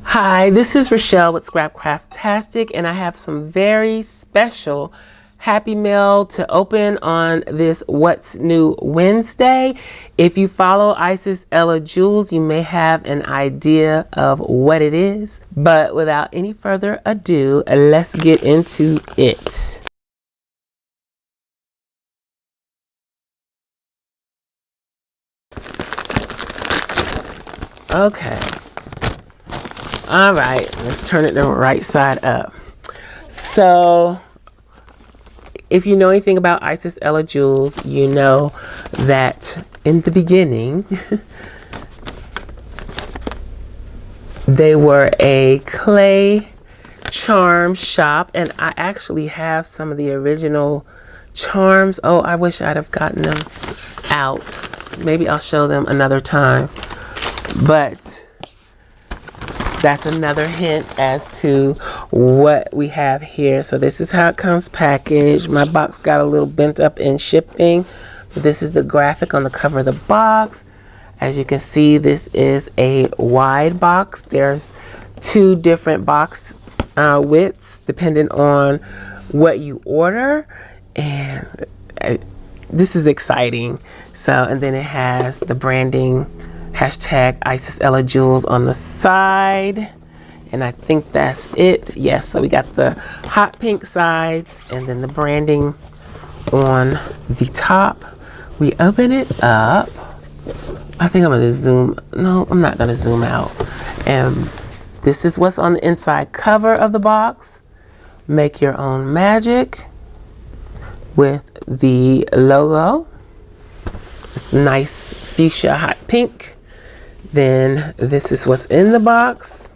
Hi, this is Rachelle with Scrapcraftastic, and I have some very special Happy Mail to open on this What's New Wednesday. If you follow Isis Ella Jules, you may have an idea of what it is. But without any further ado, let's get into it. Okay. All right, let's turn it the right side up. So, if you know anything about Isis Ella Jules, you know that in the beginning, they were a clay charm shop, and I actually have some of the original charms. Oh, I wish I'd have gotten them out. Maybe I'll show them another time. But that's another hint as to what we have here. So this is how it comes packaged. My box got a little bent up in shipping, but this is the graphic on the cover of the box. As you can see, this is a wide box. There's two different box widths depending on what you order, and this is exciting. So, and then it has the branding hashtag Isis Ella Jules on the side, and I think that's it. Yes, so we got the hot pink sides and then the branding on the top. We open it up. I think I'm gonna zoom. No, I'm not gonna zoom out. And this is what's on the inside cover of the box. Make your own magic with the logo. It's nice fuchsia hot pink. Then this is what's in the box.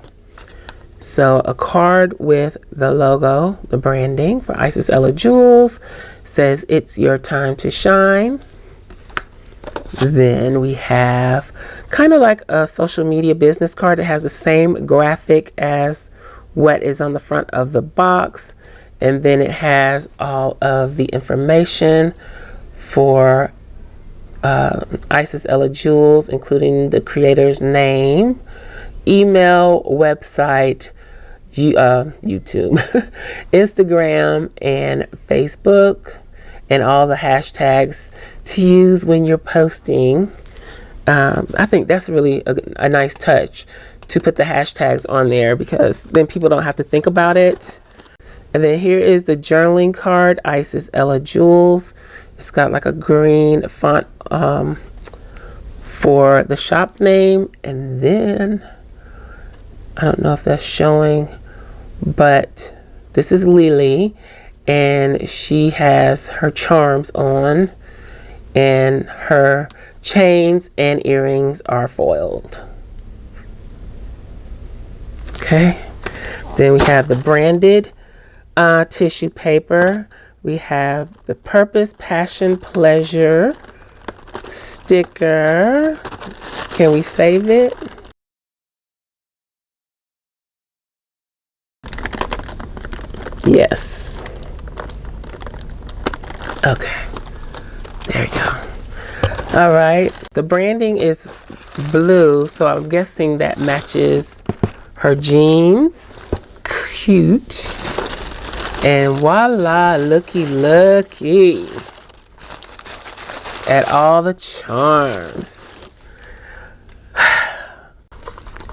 So a card with the logo, the branding for Isis Ella Jules, says it's your time to shine. Then we have kind of like a social media business card. It has the same graphic as what is on the front of the box. And then it has all of the information for Isis Ella Jules, including the creator's name, email, website, YouTube, Instagram, and Facebook, and all the hashtags to use when you're posting. I think that's really a nice touch to put the hashtags on there, because then people don't have to think about it. And then here is the journaling card, Isis Ella Jules. It's got like a green font for the shop name, and then I don't know if that's showing, but this is Lily, and she has her charms on, and her chains and earrings are foiled. Okay, then we have the branded tissue paper. We have the Purpose, Passion, Pleasure sticker. Can we save it? Yes. Okay. There we go. All right. The branding is blue, so I'm guessing that matches her jeans. Cute. And voila, looky at all the charms.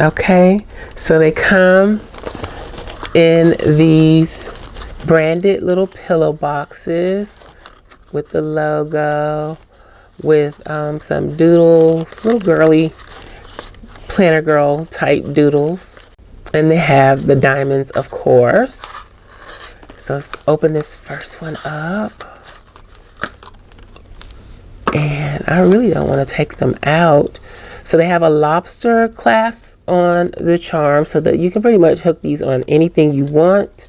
Okay, so they come in these branded little pillow boxes with the logo, with some doodles, little girly planner girl type doodles. And they have the diamonds, of course. So let's open this first one up. And I really don't want to take them out. So they have a lobster clasp on the charm, so that you can pretty much hook these on anything you want.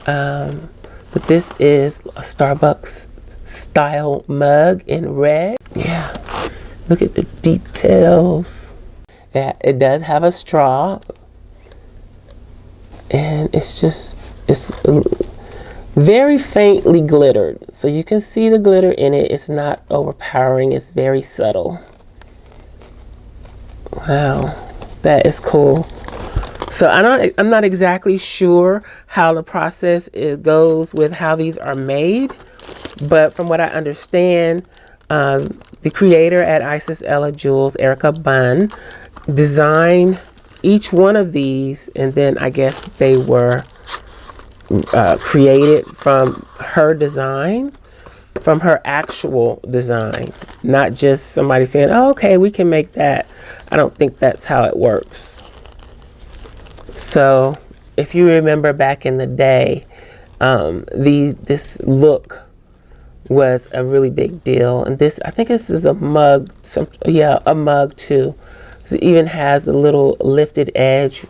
But this is a Starbucks style mug in red. Yeah, look at the details. Yeah, it does have a straw. And it's very faintly glittered, so you can see the glitter in it. It's not overpowering, it's very subtle. Wow, that is cool. So I'm not exactly sure how the process it goes with how these are made, but from what I understand, the creator at Isis Ella Jewels, Erica Bunn, designed each one of these, and then I guess they were created from her design, from her actual design, not just somebody saying, oh, okay, we can make that. I don't think that's how it works. So if you remember back in the day, this look was a really big deal. And this, I think this is a mug, a mug too. It even has a little lifted edge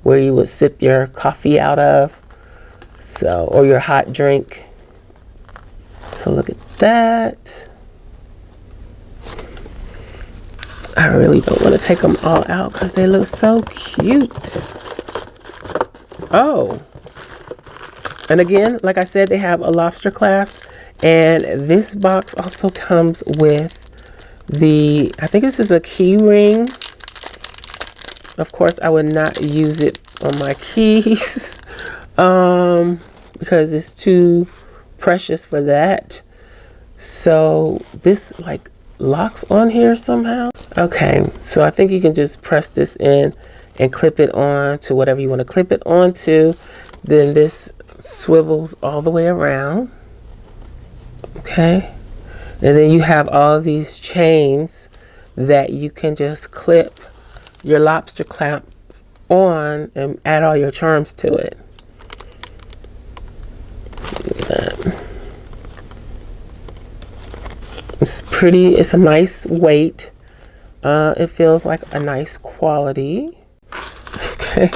where you would sip your coffee out of, so, or your hot drink. So look at that. I really don't want to take them all out because they look so cute. Oh, and again, like I said, they have a lobster clasp, and this box also comes with the, I think this is a key ring. Of course, I would not use it on my keys because it's too precious for that. So this like locks on here somehow. Okay, so I think you can just press this in and clip it on to whatever you want to clip it onto. Then this swivels all the way around. Okay, and then you have all these chains that you can just clip your lobster clamp on and add all your charms to it. Look at that. It's pretty, it's a nice weight. It feels like a nice quality. Okay,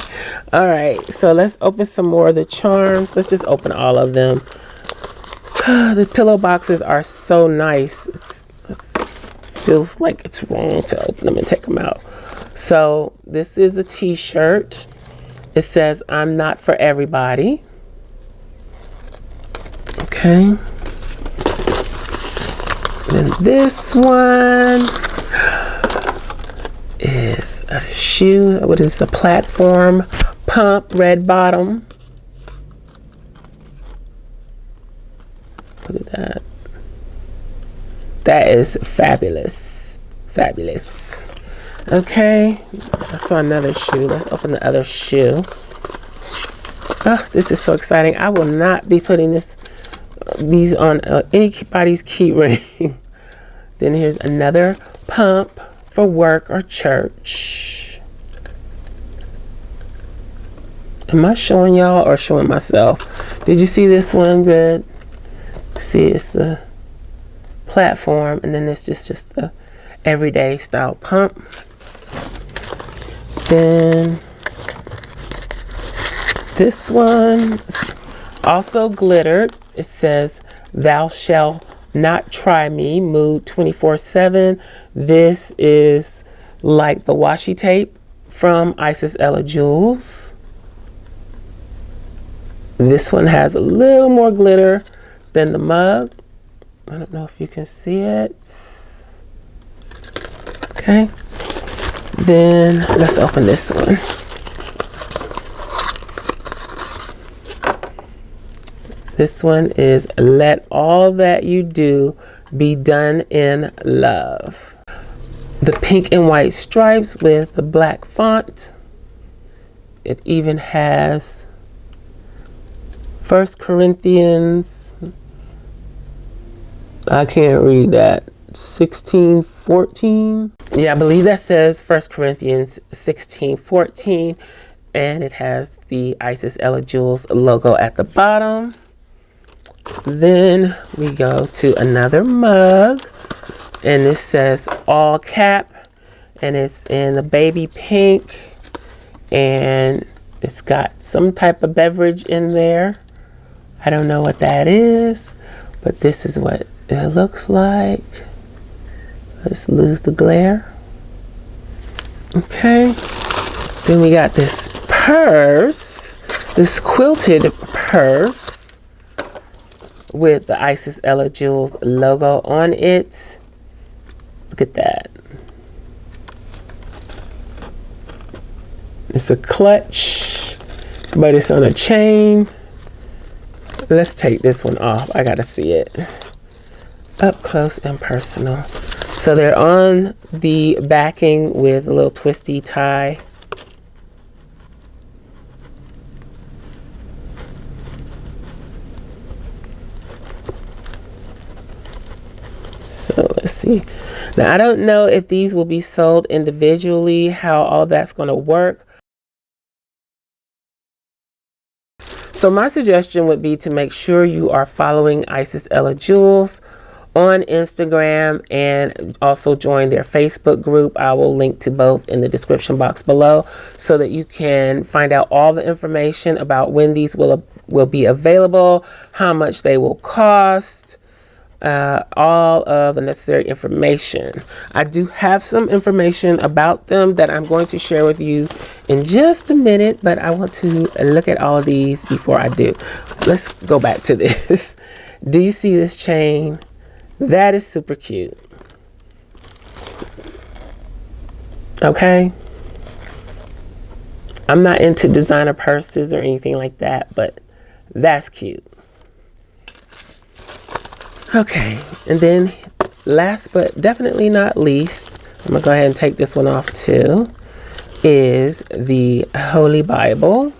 all right, so let's open some more of the charms. Let's just open all of them. The pillow boxes are so nice. It feels like it's wrong to open them and take them out. So this is a t-shirt. It says, I'm not for everybody. Okay. Then this one is a shoe. What is this? A platform pump, red bottom. Look at that. That is fabulous. Fabulous. Okay. I saw another shoe. Let's open the other shoe. Oh, this is so exciting. I will not be putting these on anybody's key ring. Then here's another pump for work or church. Am I showing y'all or showing myself? Did you see this one good? See, it's the platform, and then it's just a everyday style pump. Then this one also glittered. It says, thou shalt not try me, mood 24/7. This is like the washi tape from Isis Ella Jewels. This one has a little more glitter than the mug. I don't know if you can see it. Okay. Then let's open this one. This one is let all that you do be done in love. The pink and white stripes with the black font. It even has 1 Corinthians, I can't read that, 16:14. Yeah, I believe that says 1 Corinthians 16:14, and it has the Isis Ella Jewels logo at the bottom. Then we go to another mug, and this says all cap, and it's in the baby pink, and it's got some type of beverage in there. I don't know what that is, but this is what it looks like. Let's lose the glare. Okay. Then we got this purse, this quilted purse with the Isis Ella Jewels logo on it. Look at that. It's a clutch. but it's on a chain. Let's take this one off. I gotta see it up close and personal. So they're on the backing with a little twisty tie. So let's see. Now I don't know if these will be sold individually, how all that's going to work. So my suggestion would be to make sure you are following Isis Ella Jewels on Instagram and also join their Facebook group. I will link to both in the description box below so that you can find out all the information about when these will be available, how much they will cost, all of the necessary information. I do have some information about them that I'm going to share with you in just a minute, but I want to look at all of these before I do. Let's go back to this. Do you see this chain? That is super cute. Okay. I'm not into designer purses or anything like that, but that's cute. Okay, and then last but definitely not least, I'm gonna go ahead and take this one off too, is the Holy Bible.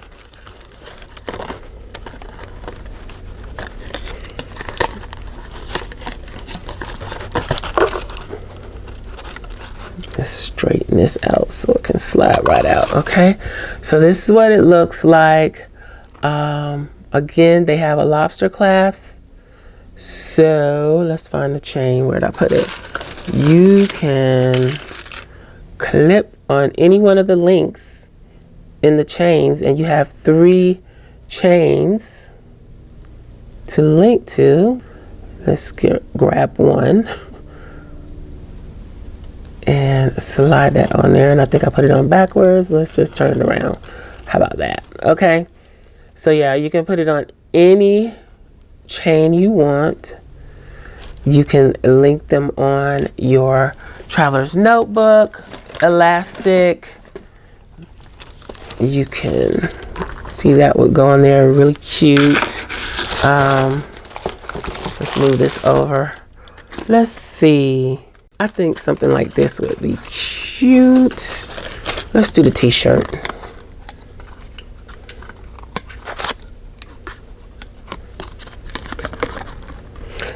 Let's straighten this out so it can slide right out. Okay, so this is what it looks like. Again, they have a lobster clasp. So let's find the chain. Where'd I put it? You can clip on any one of the links in the chains, and you have 3 chains to link to. Let's grab one and slide that on there. And I think I put it on backwards. Let's just turn it around. How about that? Okay. So yeah, you can put it on any chain you want. You can link them on your traveler's notebook, elastic. You can see that would go on there, really cute. Let's move this over. Let's see. I think something like this would be cute. Let's do the t-shirt.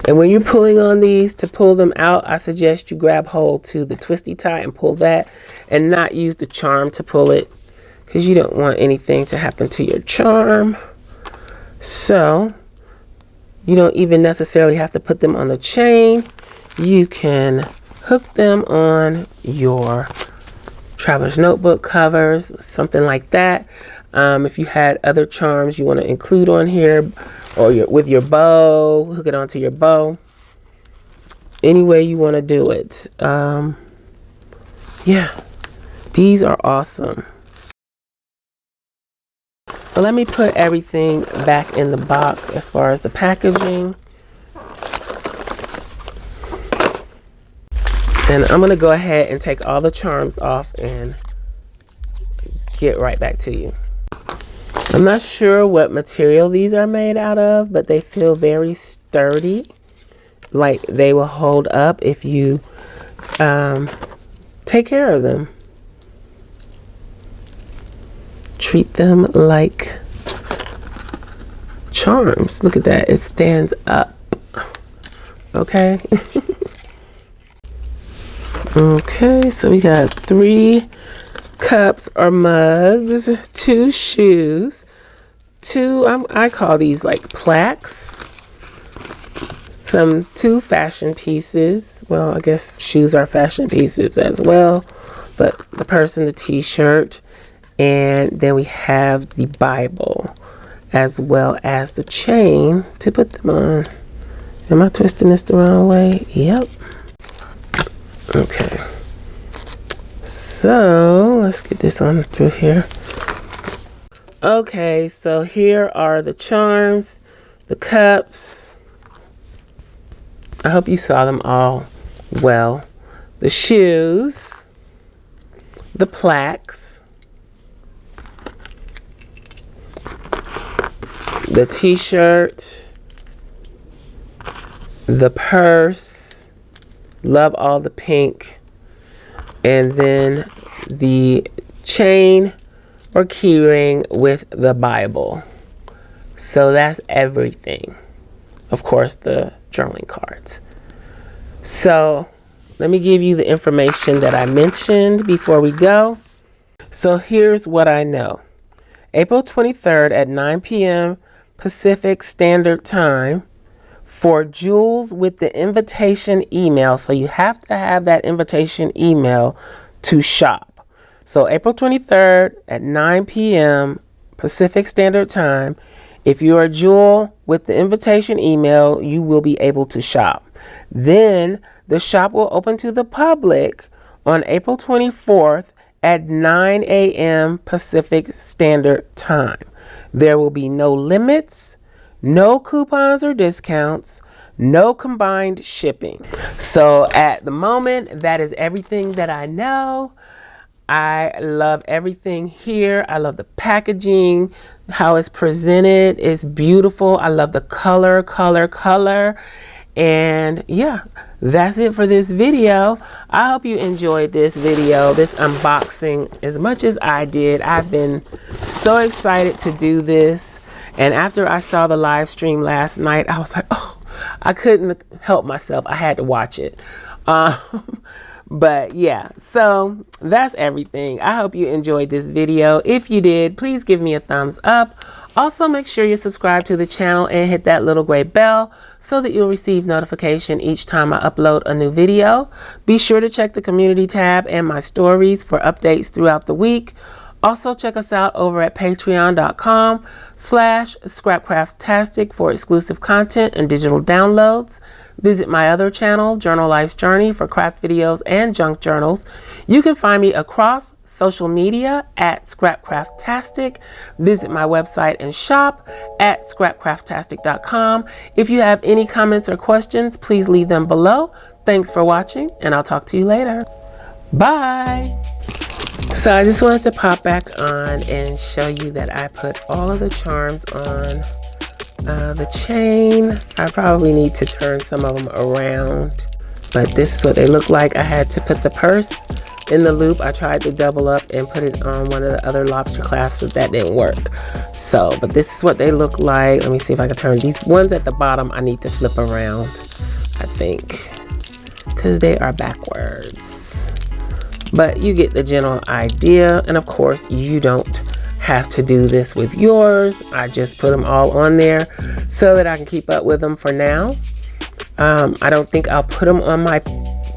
And when you're pulling on these, to pull them out, I suggest you grab hold to the twisty tie and pull that, and not use the charm to pull it, because you don't want anything to happen to your charm. So you don't even necessarily have to put them on the chain. You can hook them on your traveler's notebook covers, something like that. If you had other charms you want to include on here, or with your bow, hook it onto your bow. Any way you want to do it. Yeah, these are awesome. So let me put everything back in the box as far as the packaging. And I'm going to go ahead and take all the charms off and get right back to you. I'm not sure what material these are made out of, but they feel very sturdy. Like they will hold up if you take care of them. Treat them like charms. Look at that. It stands up. Okay. Okay, so we got 3 cups or mugs, 2 shoes, 2, I call these like plaques, 2 fashion pieces. Well, I guess shoes are fashion pieces as well, but the purse and the t-shirt, and then we have the Bible as well as the chain to put them on. Am I twisting this the wrong way? Yep. Okay, so let's get this on through here. Okay, so here are the charms, the cups. I hope you saw them all well. The shoes, the plaques, the t-shirt, the purse, love all the pink, and then the chain or key ring with the Bible. So that's everything. Of course, the journaling cards. So let me give you the information that I mentioned before we go. So here's what I know. April 23rd at 9 p.m. Pacific Standard Time for Jewels with the invitation email. So you have to have that invitation email to shop. So April 23rd at 9 p.m. Pacific Standard Time. If you're a jewel with the invitation email, you will be able to shop. Then the shop will open to the public on April 24th at 9 a.m. Pacific Standard Time. There will be no limits, no coupons or discounts, no combined shipping. So at the moment, that is everything that I know. I love everything here. I love the packaging, how it's presented. It's beautiful. I love the color. And yeah, that's it for this video. I hope you enjoyed this video, this unboxing, as much as I did. I've been so excited to do this. And after I saw the live stream last night, I was like, oh, I couldn't help myself. I had to watch it. But yeah, so that's everything. I hope you enjoyed this video. If you did, please give me a thumbs up. Also, make sure you subscribe to the channel and hit that little gray bell so that you'll receive notification each time I upload a new video. Be sure to check the community tab and my stories for updates throughout the week. Also, check us out over at patreon.com/Scrapcraftastic for exclusive content and digital downloads. Visit my other channel, Journal Life's Journey, for craft videos and junk journals. You can find me across social media at Scrapcraftastic. Visit my website and shop at Scrapcraftastic.com. If you have any comments or questions, please leave them below. Thanks for watching, and I'll talk to you later. Bye. So I just wanted to pop back on and show you that I put all of the charms on the chain. I probably need to turn some of them around, but this is what they look like. I had to put the purse in the loop. I tried to double up and put it on one of the other lobster clasps. That didn't work. So, but this is what they look like. Let me see if I can turn these ones at the bottom. I need to flip around, I think, because they are backwards. But you get the general idea. And of course, you don't have to do this with yours. I just put them all on there so that I can keep up with them for now. I don't think I'll put them on my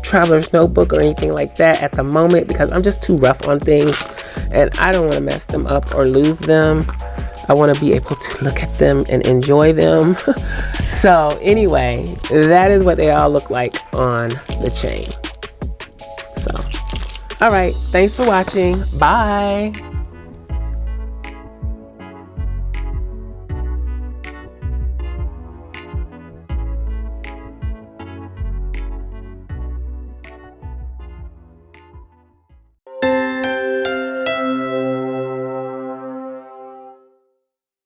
traveler's notebook or anything like that at the moment because I'm just too rough on things and I don't want to mess them up or lose them. I want to be able to look at them and enjoy them. So anyway, that is what they all look like on the chain. So, all right, thanks for watching. Bye.